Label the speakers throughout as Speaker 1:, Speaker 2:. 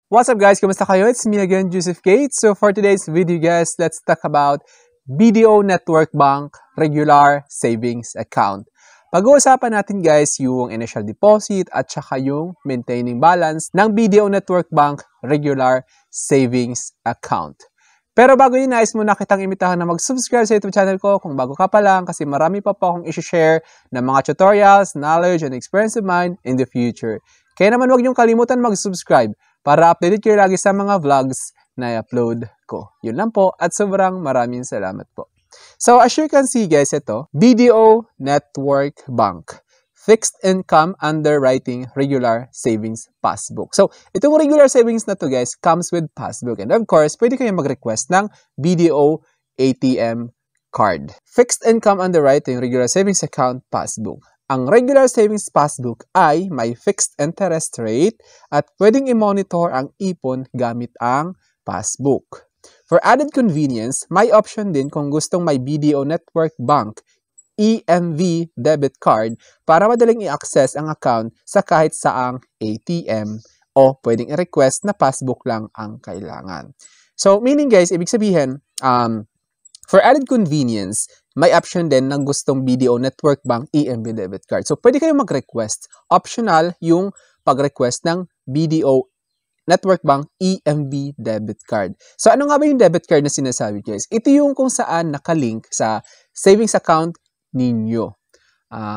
Speaker 1: What's up guys? Kumusta kayo? It's me again, Joseph Kate. So for today's video guys, let's talk about BDO Network Bank Regular Savings Account. Pag-uusapan natin guys yung initial deposit at saka yung maintaining balance ng BDO Network Bank Regular Savings Account. Pero bago yun, nais muna kitang imitahan na mag-subscribe sa YouTube channel ko kung bago ka pa lang kasi marami pa po akong i-share ng mga tutorials, knowledge, and experience of mine in the future. Kaya naman huwag niyong kalimutan mag-subscribe para updated kayo lagi sa mga vlogs na i-upload ko. Yun lang po at sobrang maraming salamat po. So as you can see guys, ito, BDO Network Bank Fixed Income Underwriting Regular Savings Passbook. So itong regular savings na to guys comes with passbook. And of course, pwede kayong mag-request ng BDO ATM card. Fixed Income Underwriting Regular Savings Account Passbook. Ang regular savings passbook ay may fixed interest rate at pwedeng i-monitor ang ipon gamit ang passbook. For added convenience, may option din kung gustong may BDO Network Bank EMV debit card para madaling i-access ang account sa kahit saang ATM o pwedeng i-request na passbook lang ang kailangan. So, meaning guys, ibig sabihin, for added convenience, may option din ng gustong BDO Network Bank EMV debit card. So, pwede kayong mag-request. Optional yung pag-request ng BDO Network Bank EMV debit card. So, ano nga ba yung debit card na sinasabi guys? Ito yung kung saan nakalink sa savings account ninyo.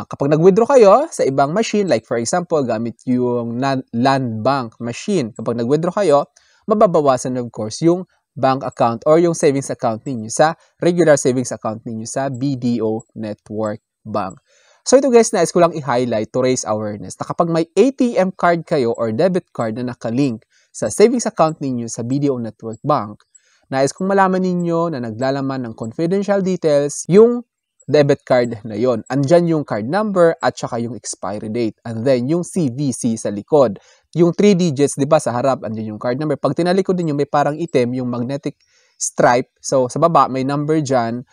Speaker 1: Kapag nag-withdraw kayo sa ibang machine, like for example, gamit yung land bank machine. Kapag nag-withdraw kayo, mababawasan of course yung bank account or yung savings account ninyo sa regular savings account ninyo sa BDO Network Bank. So ito guys, nais ko lang i-highlight to raise awareness na kapag may ATM card kayo or debit card na nakalink sa savings account ninyo sa BDO Network Bank, nais kong malaman ninyo na naglalaman ng confidential details yung debit card na yon. Andyan yung card number at saka yung expiry date. And then yung CVC sa likod. Yung 3 digits, di ba, sa harap, andyan yung card number. Pag tinalikod din yung may parang itim, yung magnetic stripe. So, sa baba, may number dyan.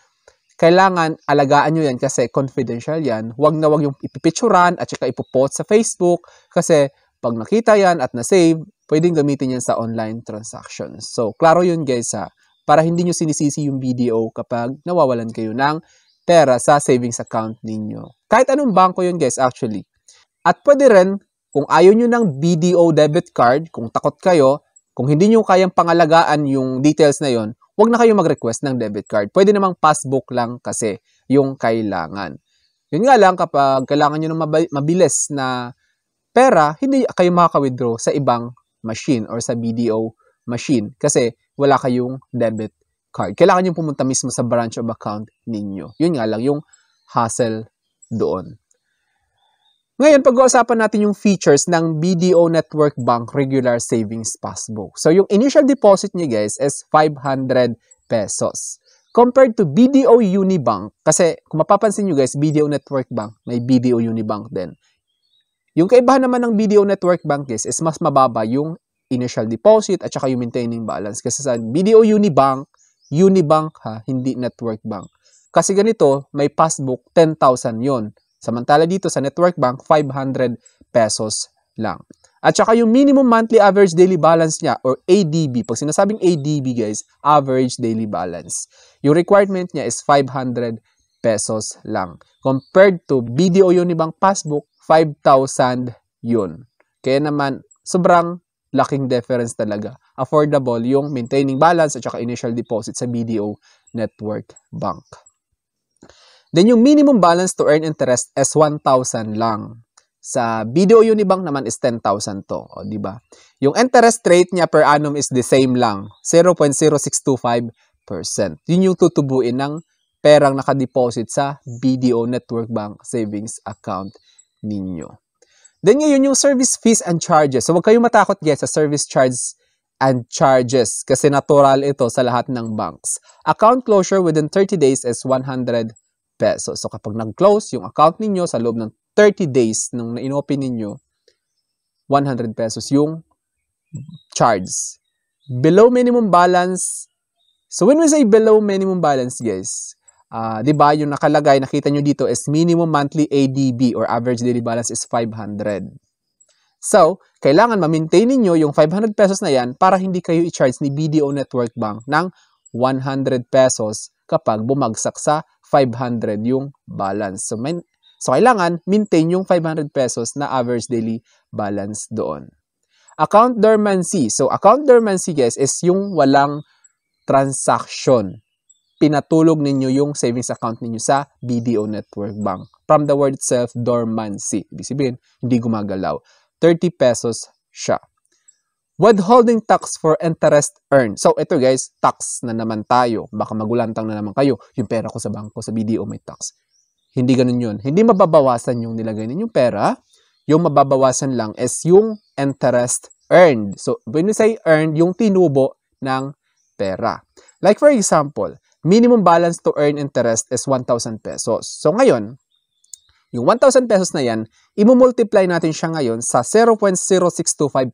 Speaker 1: Kailangan alagaan nyo yan kasi confidential yan. Huwag na huwag yung ipipicturan at saka ipopost sa Facebook kasi pag nakita yan at na-save, pwedeng gamitin yan sa online transactions. So, klaro yun guys ha. Para hindi nyo sinisisi yung BDO kapag nawawalan kayo ng pera sa savings account ninyo. Kahit anong bangko yun guys actually. At pwede rin, kung ayaw nyo ng BDO debit card, kung takot kayo, kung hindi nyo kayang pangalagaan yung details na yon, huwag na kayo mag-request ng debit card. Pwede namang passbook lang kasi yung kailangan. Yun nga lang, kapag kailangan nyo ng mabilis na pera, hindi kayo makaka-withdraw sa ibang machine or sa BDO machine kasi wala kayong debit card. Kailangan nyo pumunta mismo sa branch of account ninyo. Yun nga lang, yung hassle doon. Ngayon, pag-uusapan natin yung features ng BDO Network Bank Regular Savings Passbook. So, yung initial deposit niyo guys is 500 pesos. Compared to BDO Unibank, kasi kung mapapansin nyo guys, BDO Network Bank, may BDO Unibank din. Yung kaibahan naman ng BDO Network Bank guys is mas mababa yung initial deposit at saka yung maintaining balance. Kasi sa BDO Unibank ha, hindi Network Bank. Kasi ganito, may passbook, 10,000 yon. Samantala dito sa Network Bank, 500 pesos lang. At saka yung minimum monthly average daily balance niya or ADB. Pag sinasabing ADB guys, average daily balance. Yung requirement niya is 500 pesos lang. Compared to BDO Unibank Passbook, 5,000 yun. Kaya naman, sobrang laking difference talaga. Affordable yung maintaining balance at saka initial deposit sa BDO Network Bank. Then yung minimum balance to earn interest is 1,000 lang. Sa BDO Unibank naman is 10,000 to, o di ba? Yung interest rate niya per annum is the same lang, 0.0625%. Yun yung tutubuin ng perang nakadeposit sa BDO Network Bank savings account ninyo. Then ngayon yung service fees and charges. So huwag kayong matakot guys sa service charges and charges kasi natural ito sa lahat ng banks. Account closure within 30 days is 100 pesos. So kapag nag-close yung account ninyo sa loob ng 30 days nung na-inopen ninyo, 100 pesos yung charge. Below minimum balance. So when we say below minimum balance guys, di ba yung nakalagay, nakita nyo dito is minimum monthly ADB or average daily balance is 500. So, kailangan ma-maintain ninyo yung 500 pesos na yan para hindi kayo i-charge ni BDO Network Bank ng 100 pesos kapag bumagsak sa 500 yung balance. So kailangan maintain yung 500 pesos na average daily balance doon. Account dormancy. So, account dormancy, guys, is yung walang transaction. Pinatulog ninyo yung savings account ninyo sa BDO Network Bank. From the word itself, dormancy. Ibig sabihin, hindi gumagalaw. 30 pesos siya. Withholding tax for interest earned. So, ito guys, tax na naman tayo. Baka magulantang na naman kayo. Yung pera ko sa bangko, sa BDO may tax. Hindi ganun yun. Hindi mababawasan yung nilagay ninyong pera. Yung mababawasan lang is yung interest earned. So, when you say earned, yung tinubo ng pera. Like for example, minimum balance to earn interest is 1,000 pesos. So, ngayon, yung 1,000 pesos na yan, i-multiply natin siya ngayon sa 0.0625%.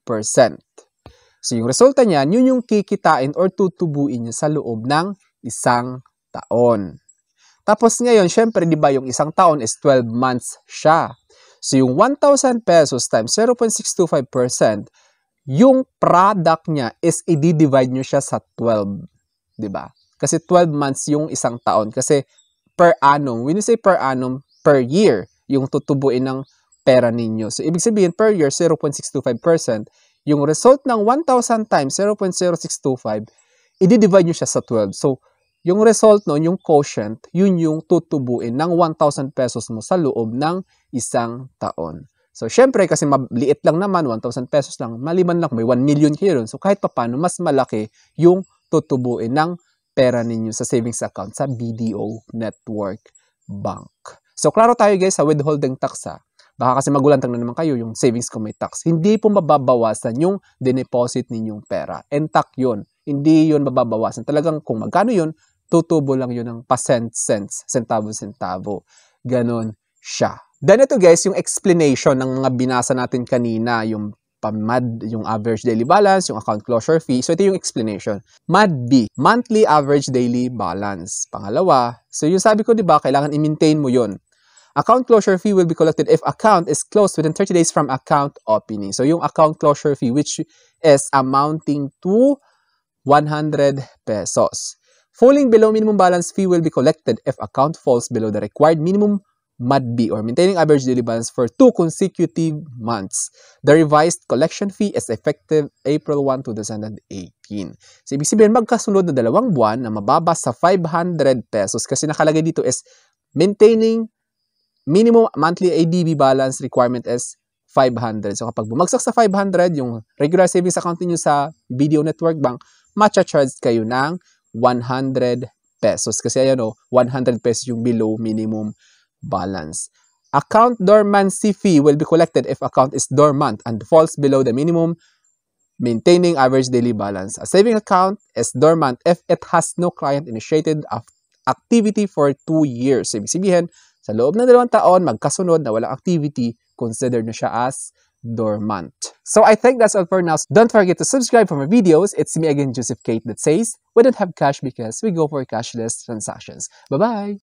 Speaker 1: So, yung resulta niyan, yun yung kikitain or tutubuin niya sa loob ng isang taon. Tapos ngayon, syempre, di ba yung isang taon is 12 months siya. So, yung 1,000 pesos times 0.625%, yung product niya is i-divide nyo siya sa 12. Di ba? Kasi 12 months yung isang taon. Kasi per annum, when you say per annum, per year, yung tutubuin ng pera ninyo. So, ibig sabihin, per year, 0.625%. Yung result ng 1,000 times 0.0625, i-divide nyo siya sa 12. So, yung result nun, yung quotient, yun yung tutubuin ng 1,000 pesos mo sa loob ng isang taon. So, syempre, kasi maliit lang naman, 1,000 pesos lang, maliban lang, may 1 million kayo dun. So, kahit papano, mas malaki yung tutubuin ng pera ninyo sa savings account sa BDO Network Bank. So, klaro tayo guys sa withholding tax ha. Baka kasi magulantang na naman kayo yung savings ko may tax. Hindi po mababawasan yung dineposit ninyong pera. Intact yun. Hindi yun mababawasan. Talagang kung magkano yun, tutubo lang yun ng cents, centavo. Ganon siya. Then ito guys, yung explanation ng mga binasa natin kanina, yung MAD, yung average daily balance, yung account closure fee. So ito yung explanation. MAD-B, monthly average daily balance. Pangalawa, so yung sabi ko, di ba, kailangan i-maintain mo yun. Account closure fee will be collected if account is closed within 30 days from account opening. So yung account closure fee, which is amounting to 100 pesos. Falling below minimum balance fee will be collected if account falls below the required minimum MAD-B or maintaining average daily balance for 2 consecutive months. The revised collection fee is effective April 1, 2018. So, ibig sabihin, magkasunod na 2 buwan na mababa sa 500 pesos kasi nakalagay dito is maintaining minimum monthly ADB balance requirement is 500. So, kapag bumagsak sa 500, yung regular savings account niyo sa BDO Network Bank, matcha-charge kayo ng 100 pesos. Kasi ayan o, 100 pesos yung below minimum balance. Account dormancy fee will be collected if account is dormant and falls below the minimum maintaining average daily balance. A saving account is dormant if it has no client-initiated activity for 2 years. So, ibig sabihin, sa loob ng 2 taon, magkasunod na walang activity, considered na siya as dormant. So, I think that's all for now. Don't forget to subscribe for more videos. It's me again, Joseph Kate, that says, we don't have cash because we go for cashless transactions. Bye-bye!